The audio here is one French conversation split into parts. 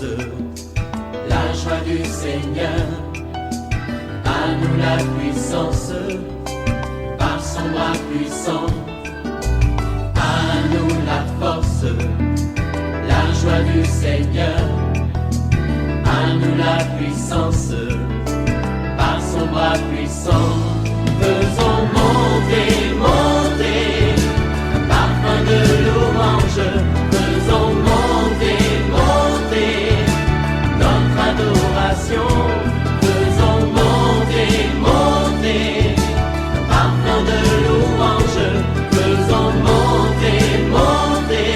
force, la joie du Seigneur. À nous la puissance, par son bras puissant. À nous la force, la joie du Seigneur. À nous la puissance, par son bras puissant. Faisons monter, monter, un parfum de louange. Faisons monter, monter, notre adoration. Faisons monter, monter, un parfum de louange. Faisons monter, monter,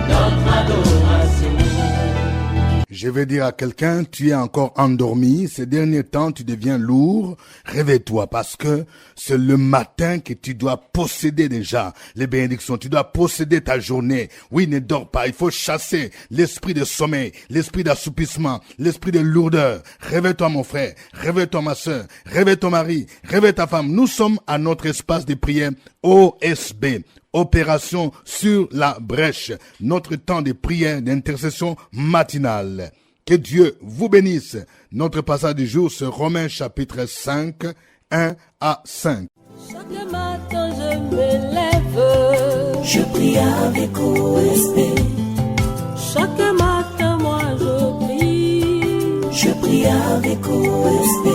notre adoration. Je vais dire à quelqu'un, tu es encore endormi, ces derniers temps tu deviens lourd, réveille-toi parce que c'est le matin que tu dois posséder déjà les bénédictions, tu dois posséder ta journée. Oui, ne dors pas, il faut chasser l'esprit de sommeil, l'esprit d'assoupissement, l'esprit de lourdeur. Réveille-toi mon frère, réveille-toi ma soeur, réveille ton mari, réveille ta femme. Nous sommes à notre espace de prière OSB. Opération sur la brèche, notre temps de prière d'intercession matinale. Que Dieu vous bénisse. Notre passage du jour, c'est Romains chapitre 5, 1 à 5. Chaque matin je me lève, je prie avec OSB. Chaque matin moi je prie avec OSB.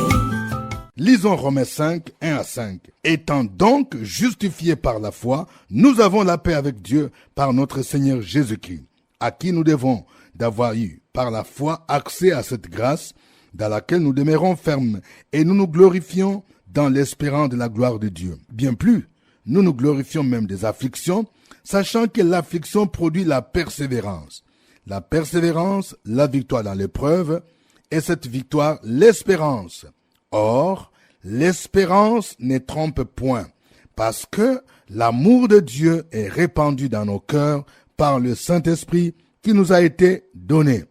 Lisons Romains 5, 1 à 5. Étant donc justifiés par la foi, nous avons la paix avec Dieu par notre Seigneur Jésus-Christ, à qui nous devons d'avoir eu par la foi accès à cette grâce dans laquelle nous demeurons fermes et nous nous glorifions dans l'espérance de la gloire de Dieu. Bien plus, nous nous glorifions même des afflictions, sachant que l'affliction produit la persévérance. La persévérance, la victoire dans l'épreuve, et cette victoire, l'espérance. Or, l'espérance ne trompe point, parce que l'amour de Dieu est répandu dans nos cœurs par le Saint-Esprit qui nous a été donné.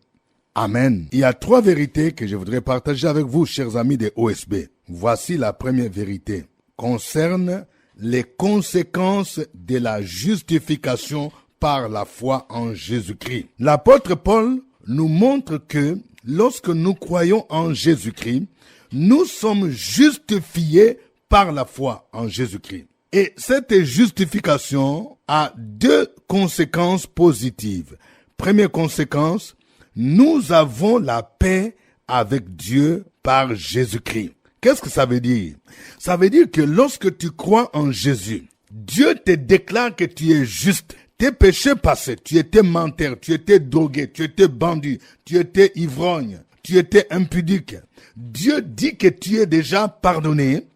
Amen. Il y a 3 vérités que je voudrais partager avec vous, chers amis de OSB. Voici la première vérité. Concerne les conséquences de la justification par la foi en Jésus-Christ. L'apôtre Paul nous montre que lorsque nous croyons en Jésus-Christ, nous sommes justifiés par la foi en Jésus-Christ. Et cette justification a 2 conséquences positives. Première conséquence, nous avons la paix avec Dieu par Jésus-Christ. Qu'est-ce que ça veut dire? Ça veut dire que lorsque tu crois en Jésus, Dieu te déclare que tu es juste. Tes péchés passés, tu étais menteur, tu étais drogué, tu étais bandit, tu étais ivrogne, tu étais impudique. Dieu dit que tu es déjà pardonné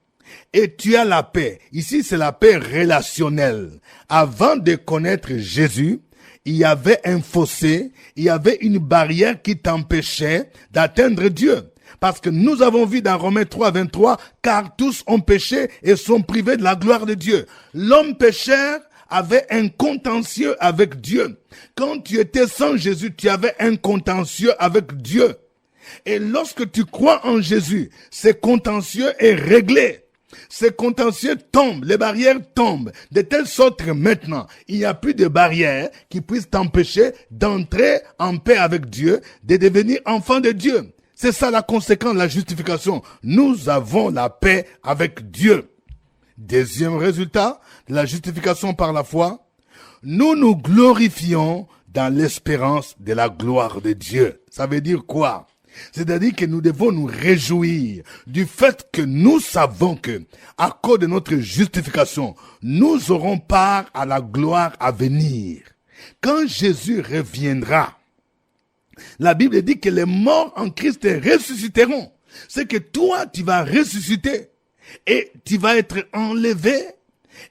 et tu as la paix. Ici, c'est la paix relationnelle. Avant de connaître Jésus, il y avait un fossé, il y avait une barrière qui t'empêchait d'atteindre Dieu. Parce que nous avons vu dans Romains 3, 23, car tous ont péché et sont privés de la gloire de Dieu. L'homme pécheur avait un contentieux avec Dieu. Quand tu étais sans Jésus, tu avais un contentieux avec Dieu. Et lorsque tu crois en Jésus, ce contentieux est réglé. Ce contentieux tombe, les barrières tombent, de telle sorte que maintenant, il n'y a plus de barrières qui puissent t'empêcher d'entrer en paix avec Dieu, de devenir enfant de Dieu. C'est ça la conséquence de la justification. Nous avons la paix avec Dieu. Deuxième résultat de la justification par la foi, nous nous glorifions dans l'espérance de la gloire de Dieu. Ça veut dire quoi? C'est-à-dire que nous devons nous réjouir du fait que nous savons que, à cause de notre justification, nous aurons part à la gloire à venir. Quand Jésus reviendra, la Bible dit que les morts en Christ ressusciteront. C'est que toi, tu vas ressusciter et tu vas être enlevé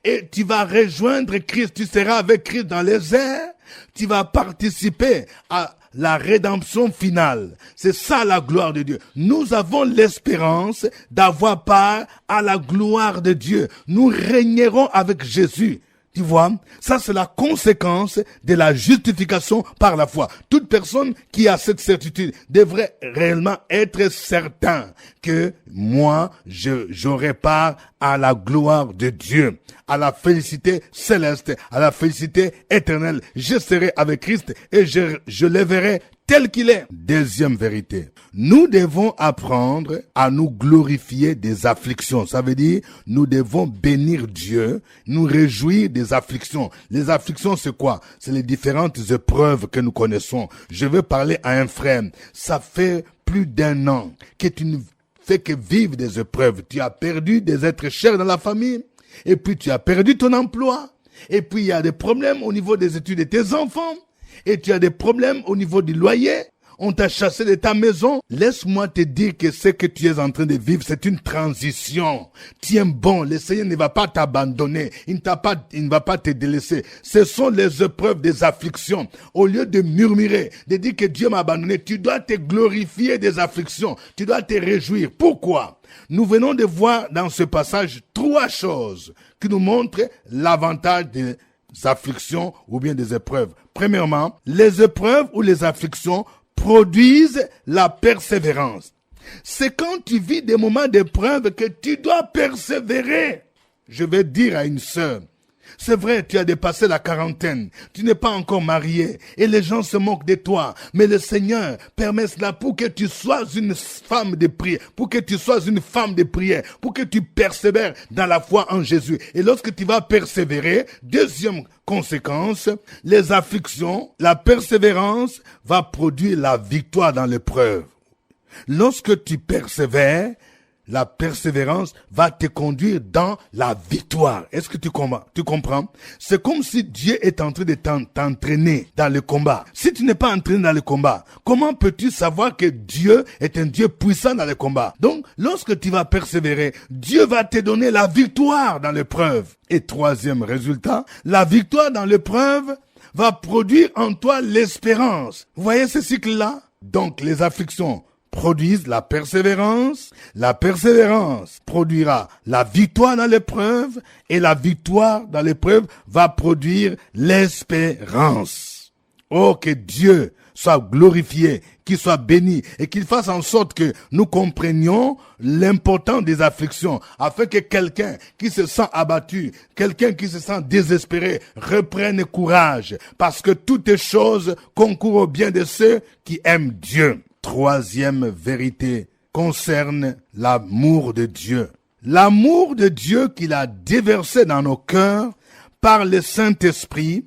et tu vas rejoindre Christ. Tu seras avec Christ dans les airs. Tu vas participer à la rédemption finale. C'est ça la gloire de Dieu. Nous avons l'espérance d'avoir part à la gloire de Dieu. Nous régnerons avec Jésus. Tu vois, ça c'est la conséquence de la justification par la foi. Toute personne qui a cette certitude devrait réellement être certain que moi, j'aurai part à la gloire de Dieu, à la félicité céleste, à la félicité éternelle. Je serai avec Christ et je le verrai tel qu'il est. Deuxième vérité, nous devons apprendre à nous glorifier des afflictions. Ça veut dire, nous devons bénir Dieu, nous réjouir des afflictions. Les afflictions, c'est quoi? C'est les différentes épreuves que nous connaissons. Je veux parler à un frère. Ça fait plus d'1 an que tu ne fais que vivre des épreuves. Tu as perdu des êtres chers dans la famille, et puis tu as perdu ton emploi, et puis il y a des problèmes au niveau des études de tes enfants, et tu as des problèmes au niveau du loyer. On t'a chassé de ta maison. Laisse-moi te dire que ce que tu es en train de vivre, c'est une transition. Tiens bon, le Seigneur ne va pas t'abandonner. Il ne va pas te délaisser. Ce sont les épreuves des afflictions. Au lieu de murmurer, de dire que Dieu m'a abandonné, tu dois te glorifier des afflictions. Tu dois te réjouir. Pourquoi? Nous venons de voir dans ce passage 3 choses qui nous montrent l'avantage des afflictions ou bien des épreuves. Premièrement, les épreuves ou les afflictions produisent la persévérance. C'est quand tu vis des moments d'épreuve que tu dois persévérer. Je vais dire à une sœur, c'est vrai, tu as dépassé la quarantaine, tu n'es pas encore marié et les gens se moquent de toi, mais le Seigneur permet cela pour que tu sois une femme de prière, pour que tu sois une femme de prière, pour que tu persévères dans la foi en Jésus. Et lorsque tu vas persévérer, deuxième conséquence, les afflictions, la persévérance va produire la victoire dans l'épreuve. Lorsque tu persévères, la persévérance va te conduire dans la victoire. Est-ce que tu comprends? C'est comme si Dieu est en train de t'entraîner dans le combat. Si tu n'es pas entraîné dans le combat, comment peux-tu savoir que Dieu est un Dieu puissant dans le combat? Donc, lorsque tu vas persévérer, Dieu va te donner la victoire dans l'épreuve. Et troisième résultat, la victoire dans l'épreuve va produire en toi l'espérance. Vous voyez ce cycle-là? Donc, les afflictions produisent la persévérance produira la victoire dans l'épreuve, et la victoire dans l'épreuve va produire l'espérance. Oh, que Dieu soit glorifié, qu'il soit béni, et qu'il fasse en sorte que nous comprenions l'importance des afflictions, afin que quelqu'un qui se sent abattu, quelqu'un qui se sent désespéré, reprenne courage, parce que toutes choses concourent au bien de ceux qui aiment Dieu. Troisième vérité concerne l'amour de Dieu. L'amour de Dieu qu'il a déversé dans nos cœurs par le Saint-Esprit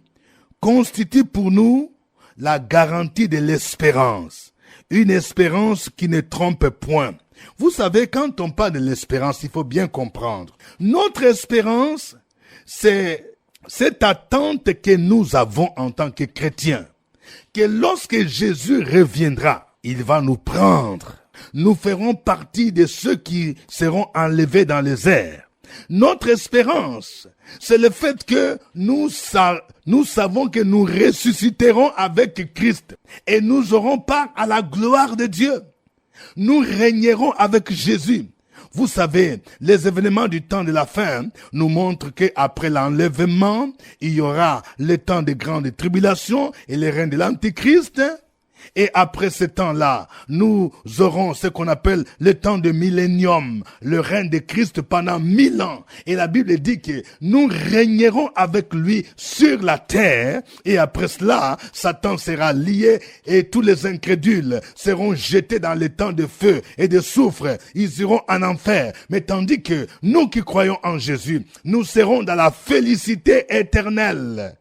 constitue pour nous la garantie de l'espérance. Une espérance qui ne trompe point. Vous savez, quand on parle de l'espérance, il faut bien comprendre. Notre espérance, c'est cette attente que nous avons en tant que chrétiens. Que lorsque Jésus reviendra, il va nous prendre. Nous ferons partie de ceux qui seront enlevés dans les airs. Notre espérance, c'est le fait que nous savons que nous ressusciterons avec Christ et nous aurons part à la gloire de Dieu. Nous régnerons avec Jésus. Vous savez, les événements du temps de la fin nous montrent qu'après l'enlèvement, il y aura le temps de grande tribulation et le règne de l'Antéchrist. Et après ce temps-là, nous aurons ce qu'on appelle le temps de millénium, le règne de Christ pendant 1000 ans. Et la Bible dit que nous régnerons avec lui sur la terre. Et après cela, Satan sera lié et tous les incrédules seront jetés dans les temps de feu et de soufre. Ils iront en enfer. Mais tandis que nous qui croyons en Jésus, nous serons dans la félicité éternelle.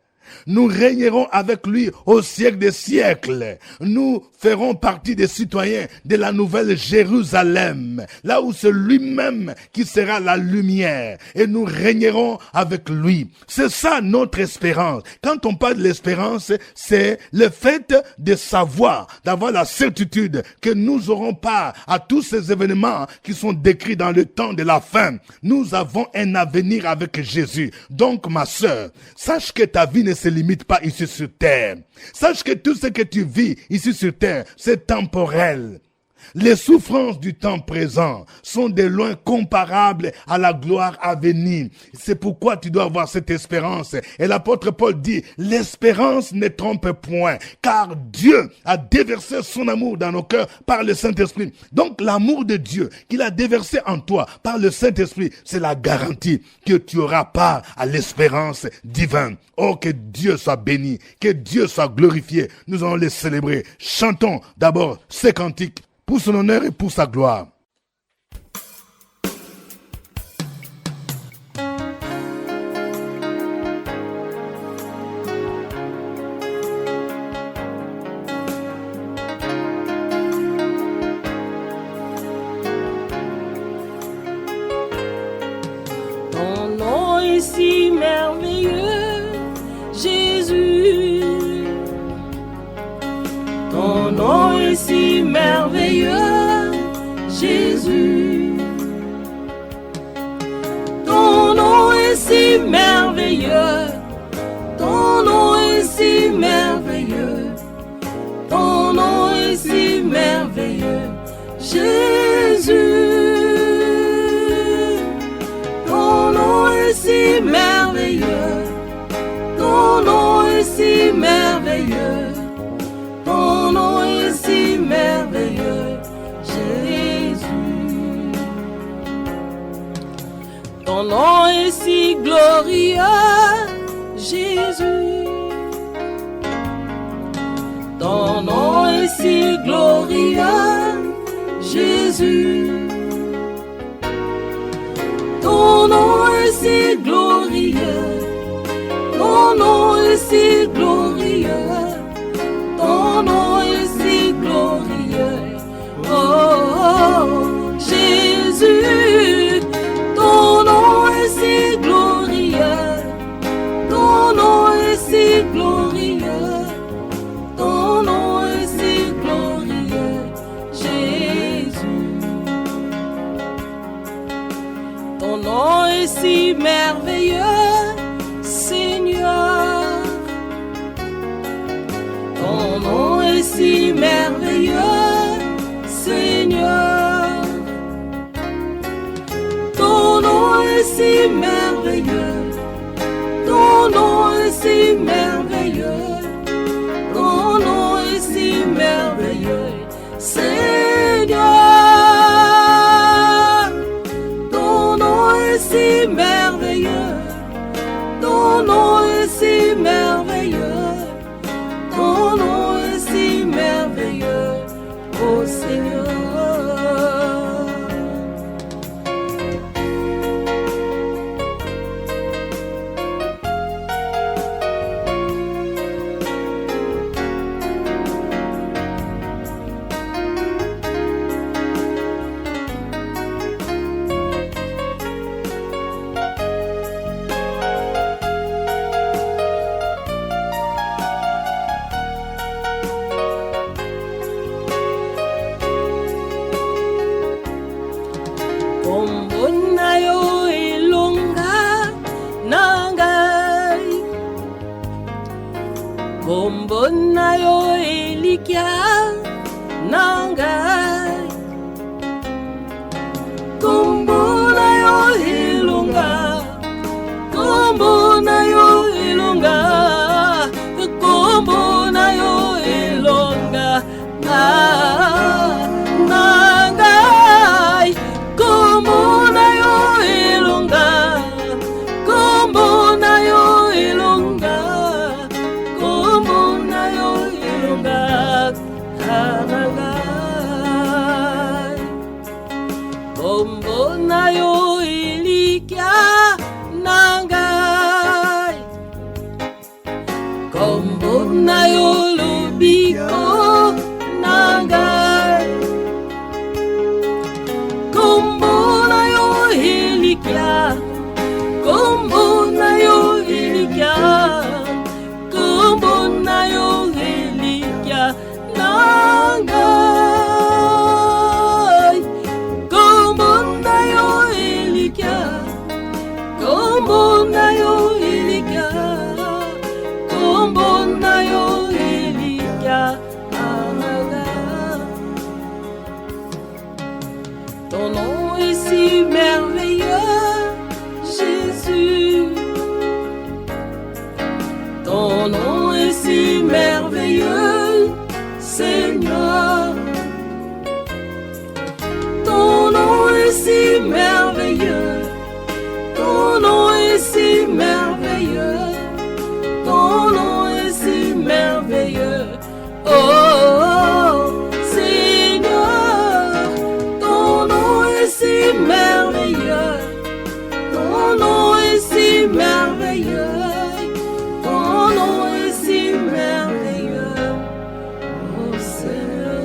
Nous régnerons avec lui au siècle des siècles. Nous ferons partie des citoyens de la nouvelle Jérusalem, là où c'est lui-même qui sera la lumière. Et nous régnerons avec lui. C'est ça notre espérance. Quand on parle de l'espérance, c'est le fait de savoir, d'avoir la certitude que nous aurons part à tous ces événements qui sont décrits dans le temps de la fin. Nous avons un avenir avec Jésus. Donc, ma sœur, sache que ta vie ne se limite pas ici sur terre. Sache que tout ce que tu vis ici sur terre, c'est temporel. Les souffrances du temps présent sont de loin comparables à la gloire à venir. C'est pourquoi tu dois avoir cette espérance. Et l'apôtre Paul dit, l'espérance ne trompe point, car Dieu a déversé son amour dans nos cœurs par le Saint-Esprit. Donc l'amour de Dieu qu'il a déversé en toi par le Saint-Esprit, c'est la garantie que tu auras part à l'espérance divine. Oh, que Dieu soit béni, que Dieu soit glorifié. Nous allons les célébrer. Chantons d'abord ces cantiques pour son honneur et pour sa gloire. Ton nom est si merveilleux, Jésus. Ton nom est si merveilleux, Jésus. Ton nom est si merveilleux. Ton nom est si merveilleux. Ton nom est si merveilleux, Jésus. Ton nom est si merveilleux. Ton nom est si merveilleux. Ton nom est si merveilleux, Jésus. Ton nom est si glorieux, Jésus. Ton nom est si glorieux, Jésus. Ton nom est si glorieux. Ton nom est si glorieux. Ton nom est si glorieux, oh, Jésus. Ton nom est si glorieux. Ton nom est si glorieux. Ton nom est si glorieux, Jésus. Ton nom est si merveilleux, Seigneur. Ton nom est si merveilleux, Seigneur. Ton nom est si merveilleux. Ton nom est si merveilleux. Ton nom est si merveilleux, Seigneur. Ton nom est si merveilleux. Ton nom est si merveilleux. Ton nom est si merveilleux, ô Seigneur. Kombonayo elikia nangai. Kombonayo ilunga. Kombonayo ilunga. Kombonayo ilunga. Nangai. Kombonayo ilunga. Kombonayo ilunga. Kombonayo ilunga. Nangai. Oh, Seigneur, ton nom est si merveilleux, ton nom est si merveilleux, ton nom est si merveilleux, oh Seigneur.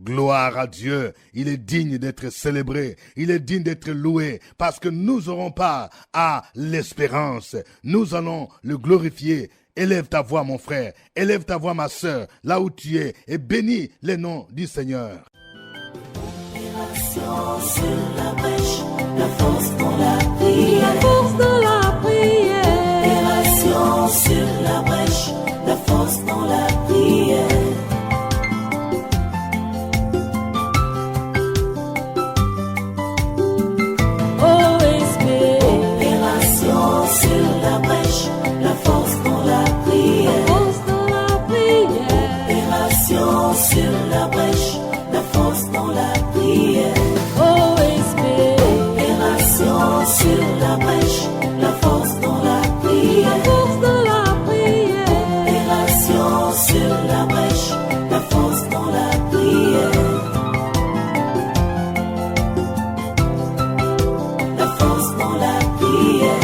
Gloire à Dieu, il est digne d'être célébré, il est digne d'être loué, parce que nous aurons part à l'espérance. Nous allons le glorifier. Élève ta voix, mon frère, élève ta voix, ma sœur, là où tu es, et bénis le nom du Seigneur. Opération sur la brèche, la force dans la prière. La force de la prière. Opération sur la brèche, la force dans la prière. OSB. Opération sur la brèche, la force dans la prière. Force de la prière. Opération sur la brèche, la force dans la prière. OSB. Opération sur la brèche, la force dans la prière. Force de la prière. Opération sur la brèche, la force dans la prière. La force dans la prière.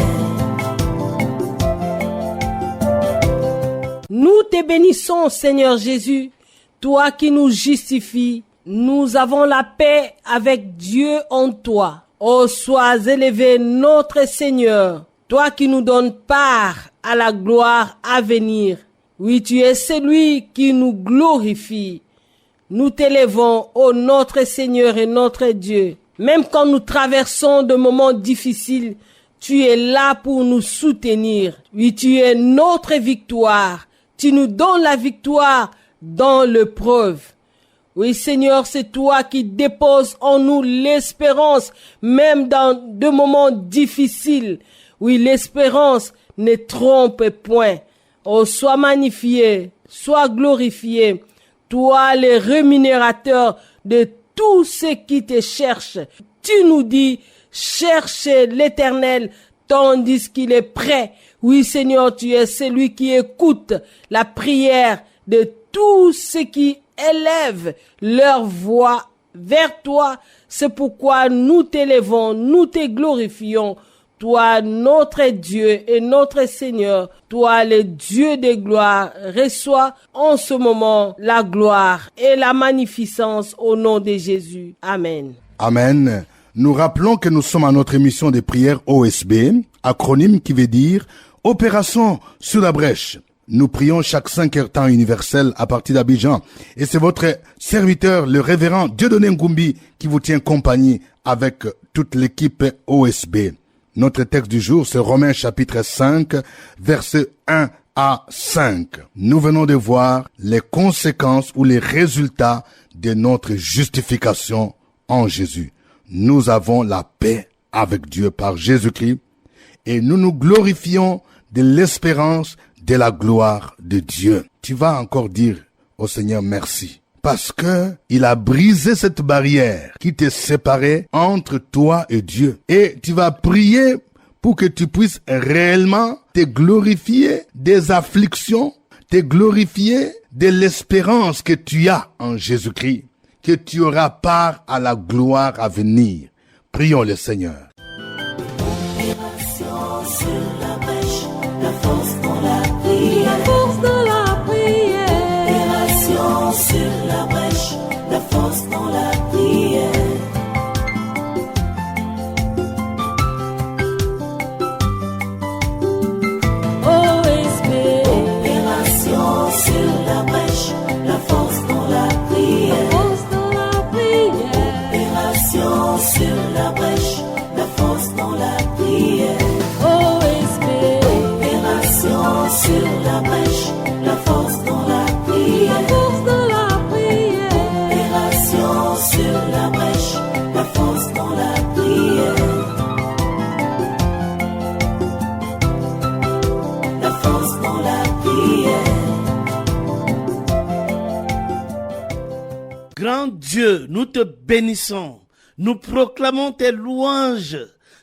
Nous te bénissons, Seigneur Jésus, toi qui nous justifies. Nous avons la paix avec Dieu en toi. Oh, sois élevé notre Seigneur, toi qui nous donnes part à la gloire à venir. Oui, tu es celui qui nous glorifie. Nous t'élèvons, ô notre Seigneur et notre Dieu. Même quand nous traversons de moments difficiles, tu es là pour nous soutenir. Oui, tu es notre victoire. Tu nous donnes la victoire dans l'épreuve. Oui, Seigneur, c'est toi qui déposes en nous l'espérance, même dans de moments difficiles. Oui, l'espérance ne trompe point. Oh, sois magnifié, sois glorifié. Toi, le rémunérateur de tous ceux qui te cherchent. Tu nous dis, cherchez l'Éternel, tandis qu'il est prêt. Oui, Seigneur, tu es celui qui écoute la prière de tous ceux qui élèvent leur voix vers toi. C'est pourquoi nous t'élèvons, nous te glorifions. Toi, notre Dieu et notre Seigneur, toi, le Dieu de gloire, reçois en ce moment la gloire et la magnificence au nom de Jésus. Amen. Amen. Nous rappelons que nous sommes à notre émission de prière OSB, acronyme qui veut dire Opération sur la brèche. Nous prions chaque 5 heures temps universel à partir d'Abidjan. Et c'est votre serviteur, le révérend Dieudonné Ngumbi, qui vous tient compagnie avec toute l'équipe OSB. Notre texte du jour, c'est Romains chapitre 5, versets 1 à 5. Nous venons de voir les conséquences ou les résultats de notre justification en Jésus. Nous avons la paix avec Dieu par Jésus-Christ et nous nous glorifions de l'espérance de la gloire de Dieu. Tu vas encore dire au Seigneur merci parce que il a brisé cette barrière qui te séparait entre toi et Dieu. Et tu vas prier pour que tu puisses réellement te glorifier des afflictions, te glorifier de l'espérance que tu as en Jésus-Christ, que tu auras part à la gloire à venir. Prions le Seigneur. Opération sur la brèche, la force dans la prière. La force de la prière. Opération sur la brèche, la force dans la prière. OSB. Opération sur la brèche, la force dans la prière. Force de la prière. Opération sur la brèche, la force dans la prière. OSB. Opération sur la brèche, la force dans la prière. Force de la prière. Opération sur la brèche, la force dans la prière. La force dans la prière. Grand Dieu, nous te bénissons. Nous proclamons tes louanges.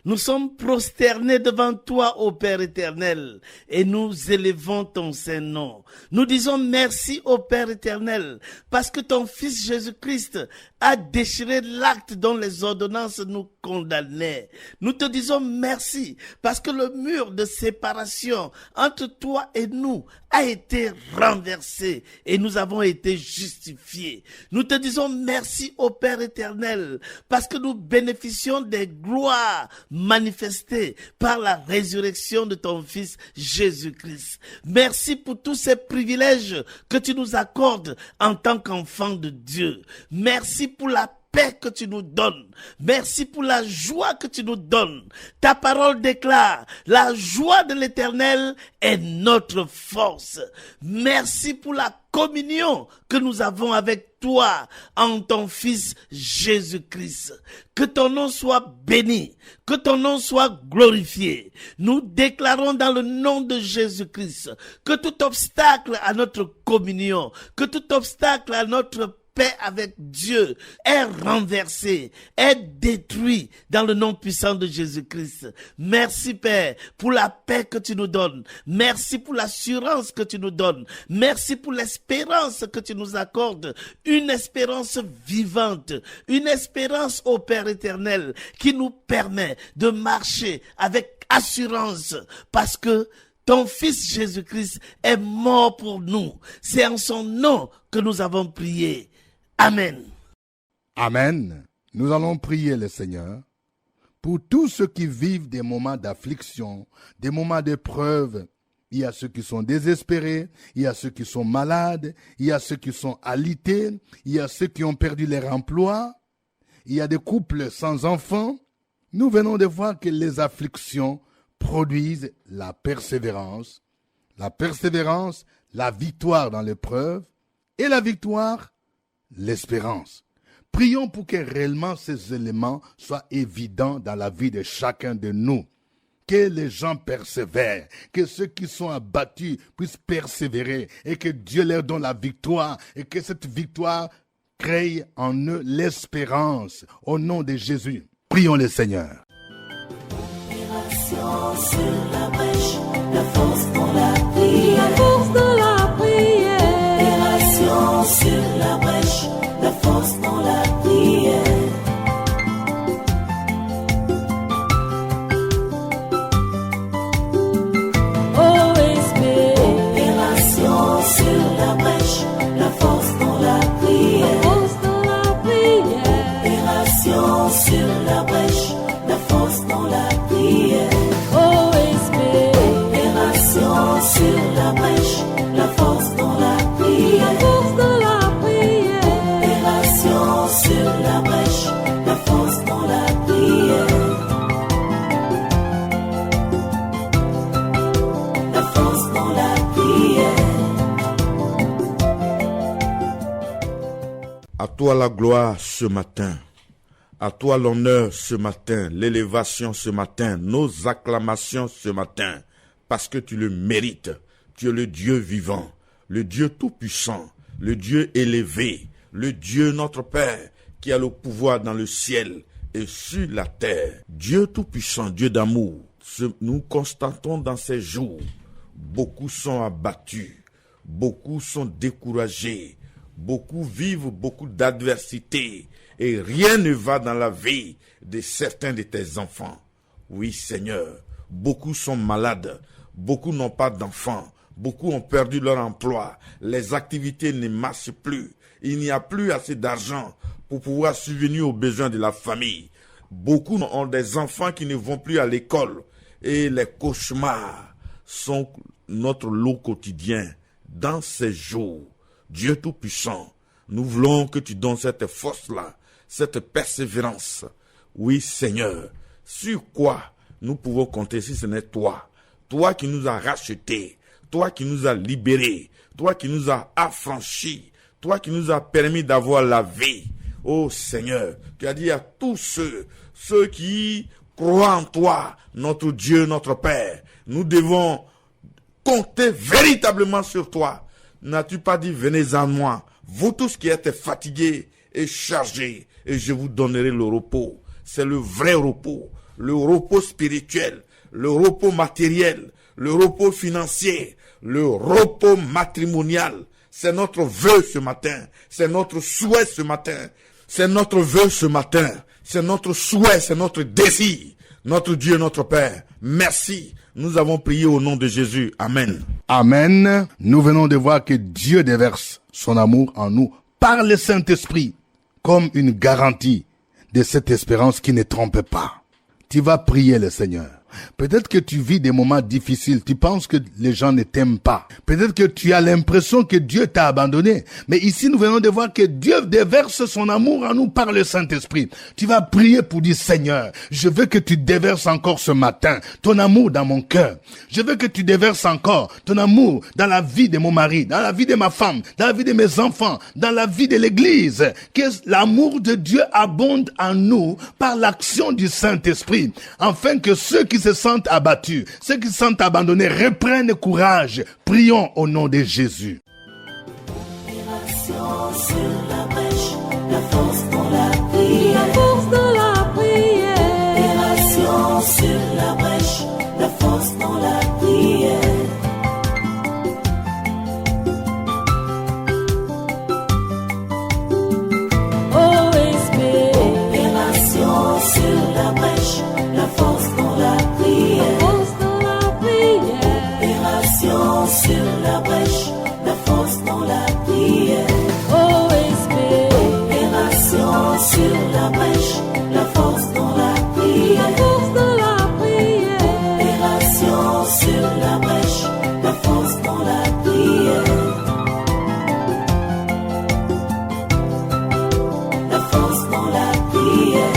Nous sommes prosternés devant toi, ô Père éternel, et nous élevons ton saint nom. Nous disons merci, ô Père éternel, parce que ton Fils Jésus-Christ a déchiré l'acte dont les ordonnances nous condamnaient. Nous te disons merci, parce que le mur de séparation entre toi et nous a été renversé et nous avons été justifiés. Nous te disons merci, ô Père éternel, parce que nous bénéficions des gloires manifestées par la résurrection de ton Fils Jésus-Christ. Merci pour tous ces privilèges que tu nous accordes en tant qu'enfants de Dieu. Merci pour la paix que tu nous donnes. Merci pour la joie que tu nous donnes. Ta parole déclare, la joie de l'Éternel est notre force. Merci pour la communion que nous avons avec toi en ton Fils Jésus-Christ. Que ton nom soit béni, que ton nom soit glorifié. Nous déclarons dans le nom de Jésus-Christ que tout obstacle à notre communion, que tout obstacle à notre paix avec Dieu est renversé, est détruit dans le nom puissant de Jésus-Christ. Merci Père pour la paix que tu nous donnes. Merci pour l'assurance que tu nous donnes. Merci pour l'espérance que tu nous accordes. Une espérance vivante, une espérance au Père éternel qui nous permet de marcher avec assurance parce que ton Fils Jésus-Christ est mort pour nous. C'est en son nom que nous avons prié. Amen. Amen. Nous allons prier le Seigneur pour tous ceux qui vivent des moments d'affliction, des moments d'épreuve. Il y a ceux qui sont désespérés, il y a ceux qui sont malades, il y a ceux qui sont alités, il y a ceux qui ont perdu leur emploi, il y a des couples sans enfants. Nous venons de voir que les afflictions produisent la persévérance, la victoire dans l'épreuve et la victoire, l'espérance. Prions pour que réellement ces éléments soient évidents dans la vie de chacun de nous. Que les gens persévèrent, que ceux qui sont abattus puissent persévérer et que Dieu leur donne la victoire et que cette victoire crée en eux l'espérance. Au nom de Jésus, prions le Seigneur. Opération sur la brèche, la force dans la prière. La force de la prière. Opération sur la brèche, la force dans la prière. Opération sur la brèche, la force dans la prière. Opération sur la brèche, la force dans la prière. Opération sur la brèche, la force dans la prière. Opération sur la brèche, la force dans la prière. La force dans la prière. À toi la gloire ce matin. À toi l'honneur ce matin, l'élévation ce matin, nos acclamations ce matin, parce que tu le mérites. Tu es le Dieu vivant, le Dieu tout-puissant, le Dieu élevé, le Dieu notre Père qui a le pouvoir dans le ciel et sur la terre. Dieu tout-puissant, Dieu d'amour, nous constatons dans ces jours, beaucoup sont abattus, beaucoup sont découragés, beaucoup vivent beaucoup d'adversité. Et rien ne va dans la vie de certains de tes enfants. Oui, Seigneur, beaucoup sont malades, beaucoup n'ont pas d'enfants, beaucoup ont perdu leur emploi, les activités ne marchent plus, il n'y a plus assez d'argent pour pouvoir subvenir aux besoins de la famille. Beaucoup ont des enfants qui ne vont plus à l'école et les cauchemars sont notre lot quotidien dans ces jours. Dieu Tout-Puissant, nous voulons que tu donnes cette force-là, cette persévérance. Oui, Seigneur, sur quoi nous pouvons compter si ce n'est toi? Toi qui nous as rachetés, toi qui nous as libérés, toi qui nous as affranchis, toi qui nous as permis d'avoir la vie. Oh Seigneur, tu as dit à tous ceux qui croient en toi, notre Dieu, notre Père, nous devons compter véritablement sur toi. N'as-tu pas dit, venez à moi, vous tous qui êtes fatigués et chargés, et je vous donnerai le repos. C'est le vrai repos. le repos spirituel, le repos matériel, le repos financier, le repos matrimonial. C'est notre vœu ce matin, c'est notre souhait ce matin, c'est notre vœu ce matin, c'est notre souhait, c'est notre désir. Notre Dieu, notre Père, merci. Nous avons prié au nom de Jésus. Amen. Amen. Nous venons de voir que Dieu déverse son amour en nous par le Saint-Esprit comme une garantie de cette espérance qui ne trompe pas. Tu vas prier le Seigneur. Peut-être que tu vis des moments difficiles, tu penses que les gens ne t'aiment pas. Peut-être que tu as l'impression que Dieu t'a abandonné. Mais ici, nous venons de voir que Dieu déverse son amour en nous par le Saint-Esprit. Tu vas prier pour dire, Seigneur, je veux que tu déverses encore ce matin ton amour dans mon cœur. Je veux que tu déverses encore ton amour dans la vie de mon mari, dans la vie de ma femme, dans la vie de mes enfants, dans la vie de l'Église. Que l'amour de Dieu abonde en nous par l'action du Saint-Esprit, afin que ceux qui se sentent abattus, ceux qui se sentent abandonnés, reprennent courage. Prions au nom de Jésus. Opération sur la brèche, la force dans la prière. La force dans la prière. Opération sur la brèche, la force dans la prière. OSB. Opération sur la brèche, la force dans la prière. Force dans la prière. Opération sur la brèche, la force dans la prière. OSB. Opération sur la brèche, la force dans la prière. Force dans la prière. Opération sur la brèche, la force dans la prière. La force dans la prière.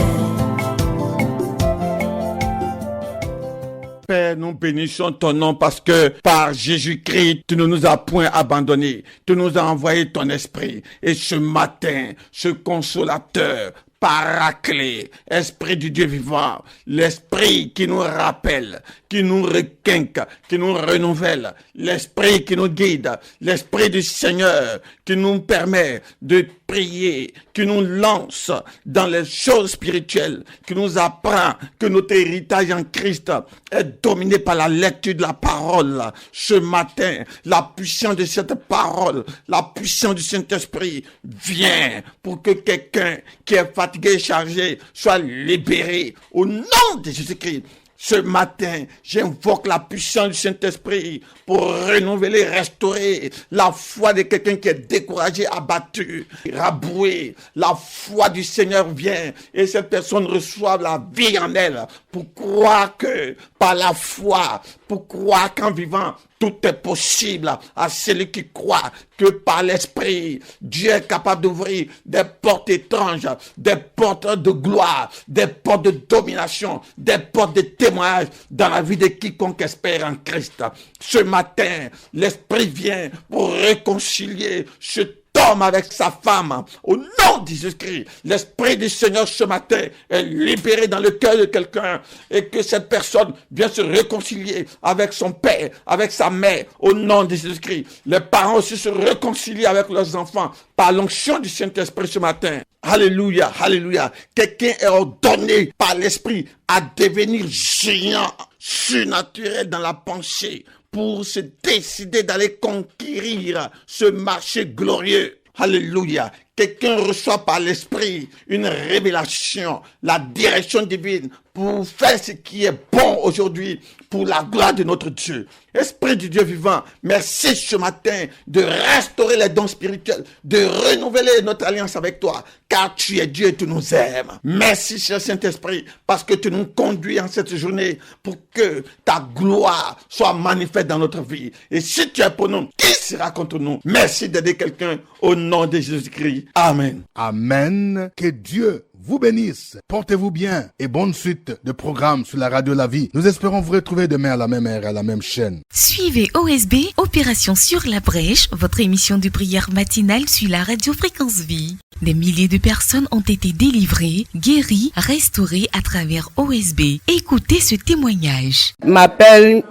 Père, nous bénissons ton nom parce que par Jésus-Christ, tu ne nous as point abandonnés. Tu nous as envoyé ton esprit. Et ce matin, ce consolateur, Paraclet, Esprit du Dieu vivant, l'Esprit qui nous rappelle, qui nous requinque, qui nous renouvelle, l'Esprit qui nous guide, l'Esprit du Seigneur qui nous permet de prier, qui nous lance dans les choses spirituelles, qui nous apprend que notre héritage en Christ est dominé par la lecture de la parole. Ce matin, la puissance de cette parole, la puissance du Saint-Esprit vient pour que quelqu'un qui est fatigué et chargé soit libéré au nom de Jésus-Christ. Ce matin, j'invoque la puissance du Saint-Esprit pour renouveler, restaurer la foi de quelqu'un qui est découragé, abattu, raboué. La foi du Seigneur vient et cette personne reçoit la vie en elle pour croire que par la foi, pour croire qu'en vivant, tout est possible à celui qui croit que par l'Esprit, Dieu est capable d'ouvrir des portes étranges, des portes de gloire, des portes de domination, des portes de témoignage dans la vie de quiconque espère en Christ. Ce matin, l'Esprit vient pour réconcilier ce homme avec sa femme, au nom de Jésus-Christ. L'Esprit du Seigneur ce matin est libéré dans le cœur de quelqu'un et que cette personne vient se réconcilier avec son père, avec sa mère, au nom de Jésus-Christ. Les parents aussi se réconcilient avec leurs enfants par l'onction du Saint-Esprit ce matin. Alléluia, alléluia. Quelqu'un est ordonné par l'Esprit à devenir géant, surnaturel dans la pensée, pour se décider d'aller conquérir ce marché glorieux. Alléluia. Quelqu'un reçoit par l'Esprit une révélation, la direction divine pour faire ce qui est bon aujourd'hui pour la gloire de notre Dieu. Esprit du Dieu vivant, merci ce matin de restaurer les dons spirituels, de renouveler notre alliance avec toi, car tu es Dieu et tu nous aimes. Merci, cher Saint-Esprit, parce que tu nous conduis en cette journée pour que ta gloire soit manifeste dans notre vie. Et si tu es pour nous, qui sera contre nous? Merci d'aider quelqu'un au nom de Jésus-Christ. Amen. Amen. Que Dieu vous bénisse. Portez-vous bien et bonne suite de programmes sur la radio La Vie. Nous espérons vous retrouver demain à la même heure, à la même chaîne. Suivez OSB, Opération sur la brèche, votre émission de prière matinale sur la radio Fréquence Vie. Des milliers de personnes ont été délivrées, guéries, restaurées à travers OSB. Écoutez ce témoignage. Je m'appelle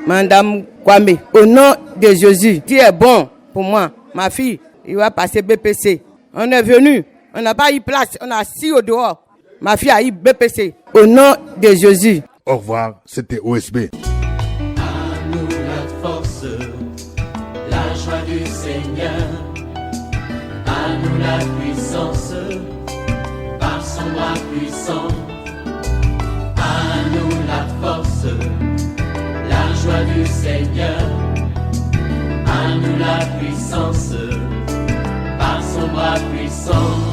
Madame Kwame. Au nom de Jésus, tu es bon pour moi. Ma fille, il va passer BPC. On est venu, on n'a pas eu place, on a assis au dehors. Ma fille a eu BPC. Au nom de Jésus. Au revoir, c'était OSB. À nous la force, la joie du Seigneur. À nous la puissance, par son bras puissant. À nous la force, la joie du Seigneur. À nous la puissance, par son bras puissant.